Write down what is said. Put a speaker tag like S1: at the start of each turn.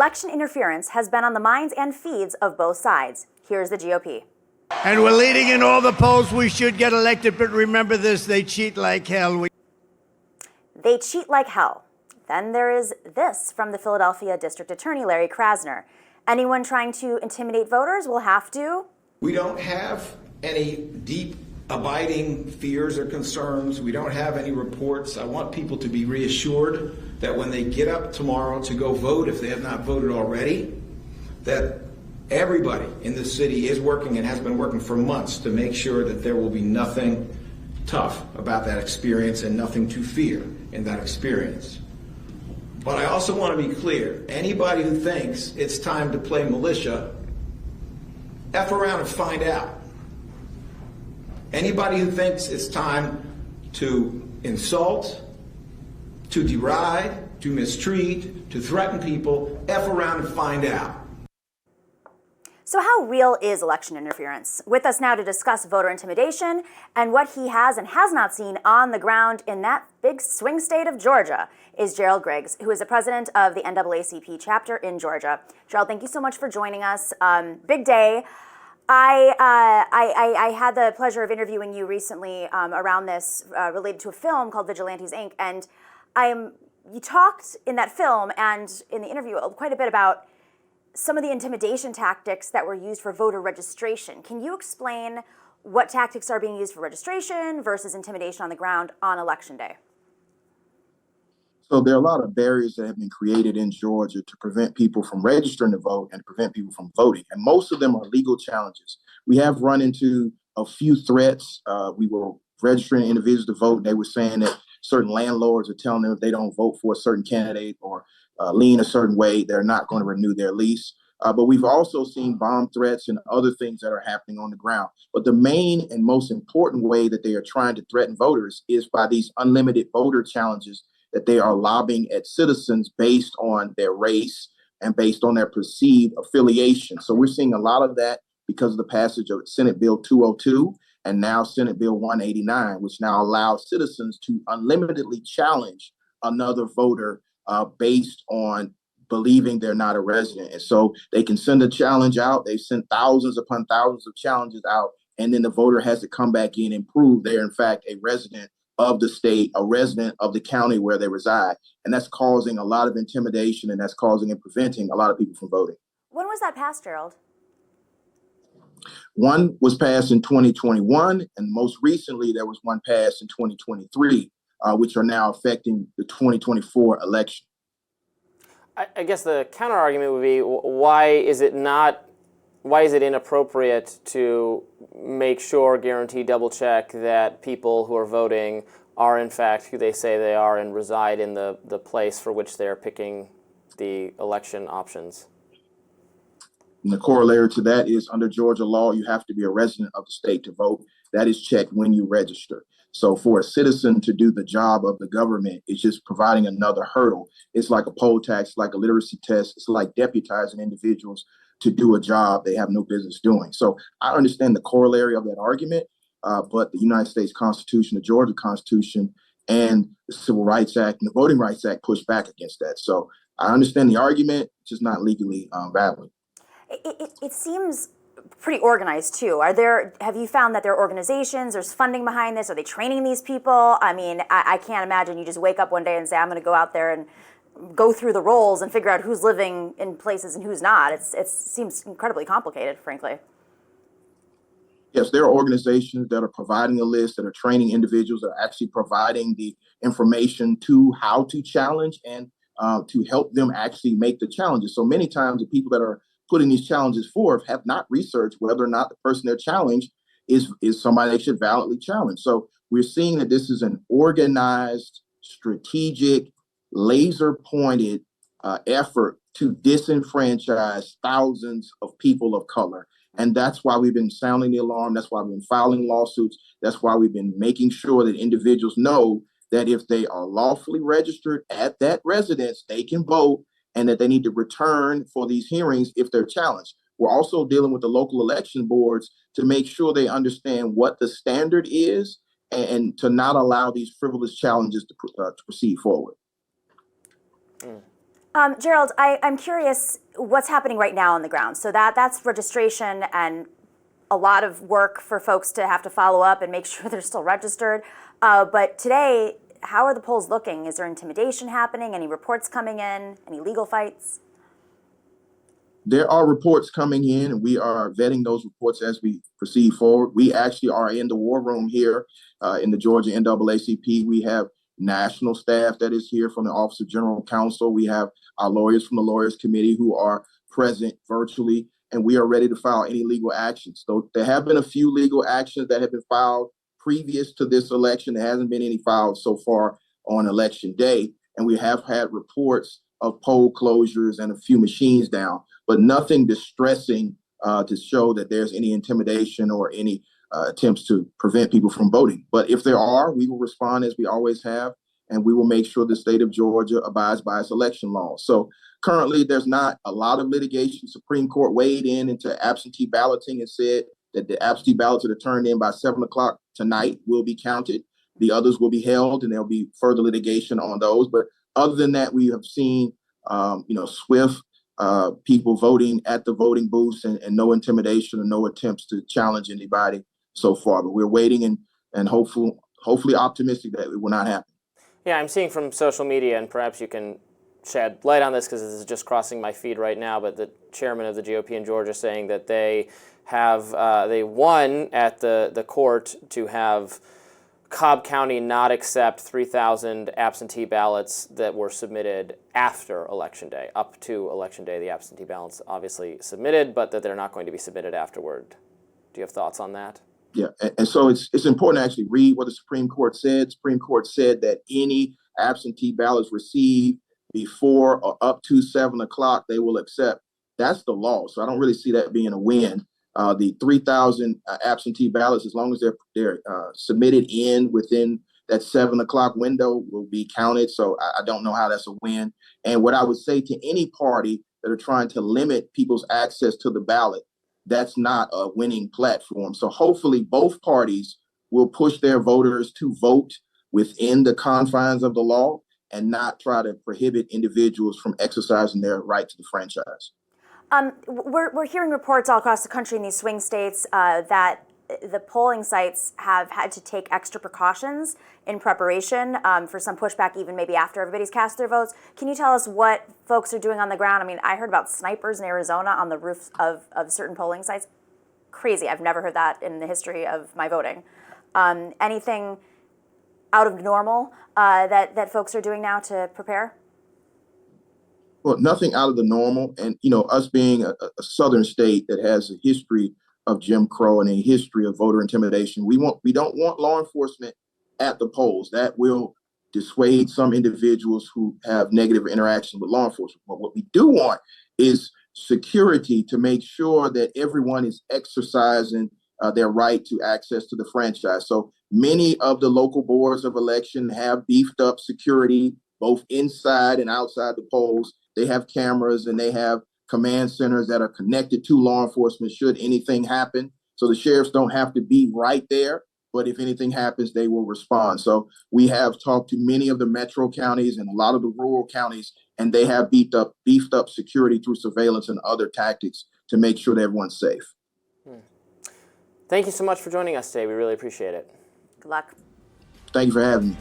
S1: election interference has been on the minds and feeds of both sides. Here's the GOP.
S2: And we're leading in all the polls. We should get elected, but remember this, they cheat like hell.
S1: They cheat like hell. Then there is this from the Philadelphia District Attorney, Larry Krasner. Anyone trying to intimidate voters will have to.
S3: We don't have any deep, abiding fears or concerns. We don't have any reports. I want people to be reassured that when they get up tomorrow to go vote, if they have not voted already, that everybody in the city is working and has been working for months to make sure that there will be nothing tough about that experience and nothing to fear in that experience. But I also want to be clear, anybody who thinks it's time to play militia, F around and find out. Anybody who thinks it's time to insult, to deride, to mistreat, to threaten people, F around and find out.
S1: So how real is election interference? With us now to discuss voter intimidation and what he has and has not seen on the ground in that big swing state of Georgia is Gerald Griggs, who is the president of the NAACP chapter in Georgia. Gerald, thank you so much for joining us. Big day. I had the pleasure of interviewing you recently around this related to a film called Vigilantes, Inc. And you talked in that film and in the interview quite a bit about some of the intimidation tactics that were used for voter registration. Can you explain what tactics are being used for registration versus intimidation on the ground on Election Day?
S4: So there are a lot of barriers that have been created in Georgia to prevent people from registering to vote and to prevent people from voting. And most of them are legal challenges. We have run into a few threats. We were registering individuals to vote. They were saying that certain landlords are telling them if they don't vote for a certain candidate or lean a certain way, they're not going to renew their lease. But we've also seen bomb threats and other things that are happening on the ground. But the main and most important way that they are trying to threaten voters is by these unlimited voter challenges that they are lobbying at citizens based on their race and based on their perceived affiliation. So we're seeing a lot of that because of the passage of Senate Bill 202 and now Senate Bill 189, which now allows citizens to unlimitedly challenge another voter based on believing they're not a resident. And so they can send a challenge out. They've sent thousands upon thousands of challenges out, and then the voter has to come back in and prove they're in fact a resident of the state, a resident of the county where they reside. And that's causing a lot of intimidation, and that's causing and preventing a lot of people from voting.
S1: When was that passed, Gerald?
S4: One was passed in 2021, and most recently there was one passed in 2023, which are now affecting the 2024 election.
S5: I guess the counter argument would be, why is it inappropriate to make sure, guarantee, double check that people who are voting are in fact who they say they are and reside in the place for which they're picking the election options?
S4: And the corollary to that is under Georgia law, you have to be a resident of the state to vote. That is checked when you register. So for a citizen to do the job of the government, it's just providing another hurdle. It's like a poll tax, like a literacy test. It's like deputizing individuals to do a job they have no business doing. So I understand the corollary of that argument, but the United States Constitution, the Georgia Constitution, and the Civil Rights Act and the Voting Rights Act push back against that. So I understand the argument, just not legally valid.
S1: It seems pretty organized too. Have you found that there are organizations, there's funding behind this? Are they training these people? I mean, I can't imagine you just wake up one day and say, I'm going to go out there and go through the rolls and figure out who's living in places and who's not. It seems incredibly complicated, frankly.
S4: Yes, there are organizations that are providing a list, that are training individuals, that are actually providing the information to how to challenge and to help them actually make the challenges. So many times the people that are putting these challenges forth have not researched whether or not the person they're challenged is somebody they should validly challenge. So we're seeing that this is an organized, strategic, laser-pointed effort to disenfranchise thousands of people of color. And that's why we've been sounding the alarm. That's why we've been filing lawsuits. That's why we've been making sure that individuals know that if they are lawfully registered at that residence, they can vote, and that they need to return for these hearings if they're challenged. We're also dealing with the local election boards to make sure they understand what the standard is and to not allow these frivolous challenges to proceed forward.
S1: Gerald, I'm curious what's happening right now on the ground. So that's registration and a lot of work for folks to have to follow up and make sure they're still registered. But today, how are the polls looking? Is there intimidation happening? Any reports coming in? Any legal fights?
S4: There are reports coming in, and we are vetting those reports as we proceed forward. We actually are in the war room here in the Georgia NAACP. We have national staff that is here from the Office of General Counsel. We have our lawyers from the Lawyers Committee who are present virtually, and we are ready to file any legal actions. So there have been a few legal actions that have been filed previous to this election. There hasn't been any filed so far on election day, and we have had reports of poll closures and a few machines down, but nothing distressing to show that there's any intimidation or any attempts to prevent people from voting. But if there are, we will respond as we always have, and we will make sure the state of Georgia abides by its election laws. So currently, there's not a lot of litigation. Supreme Court weighed in into absentee balloting and said that the absentee ballots that are turned in by 7 o'clock tonight will be counted. The others will be held, and there'll be further litigation on those. But other than that, we have seen, swift people voting at the voting booths and no intimidation or no attempts to challenge anybody so far. But we're waiting and hopefully optimistic that it will not happen.
S5: Yeah, I'm seeing from social media, and perhaps you can shed light on this because this is just crossing my feed right now, but the chairman of the GOP in Georgia saying that they won at the court to have Cobb County not accept 3,000 absentee ballots that were submitted after Election Day. Up to Election Day, the absentee ballots obviously submitted, but that they're not going to be submitted afterward. Do you have thoughts on that?
S4: Yeah, and so it's important to actually read what the Supreme Court said. Supreme Court said that any absentee ballots received before or up to 7 o'clock, they will accept. That's the law. So I don't really see that being a win. The 3,000 absentee ballots, as long as they're submitted within that 7 o'clock window, will be counted. So I don't know how that's a win. And what I would say to any party that are trying to limit people's access to the ballot, that's not a winning platform. So hopefully both parties will push their voters to vote within the confines of the law and not try to prohibit individuals from exercising their right to the franchise.
S1: We're hearing reports all across the country in these swing states that the polling sites have had to take extra precautions in preparation for some pushback, even maybe after everybody's cast their votes. Can you tell us what folks are doing on the ground? I mean, I heard about snipers in Arizona on the roofs of certain polling sites. Crazy. I've never heard that in the history of my voting. Anything out of normal that folks are doing now to prepare?
S4: Well, nothing out of the normal. And, us being a southern state that has a history of Jim Crow and a history of voter intimidation, we don't want law enforcement at the polls. That will dissuade some individuals who have negative interaction with law enforcement. But what we do want is security to make sure that everyone is exercising their right to access to the franchise. So many of the local boards of election have beefed up security, both inside and outside the polls. They have cameras and they have command centers that are connected to law enforcement should anything happen. So the sheriffs don't have to be right there, but if anything happens, they will respond. So we have talked to many of the metro counties and a lot of the rural counties, and they have beefed up security through surveillance and other tactics to make sure that everyone's safe.
S5: Thank you so much for joining us today. We really appreciate it.
S1: Good luck.
S4: Thank you for having me.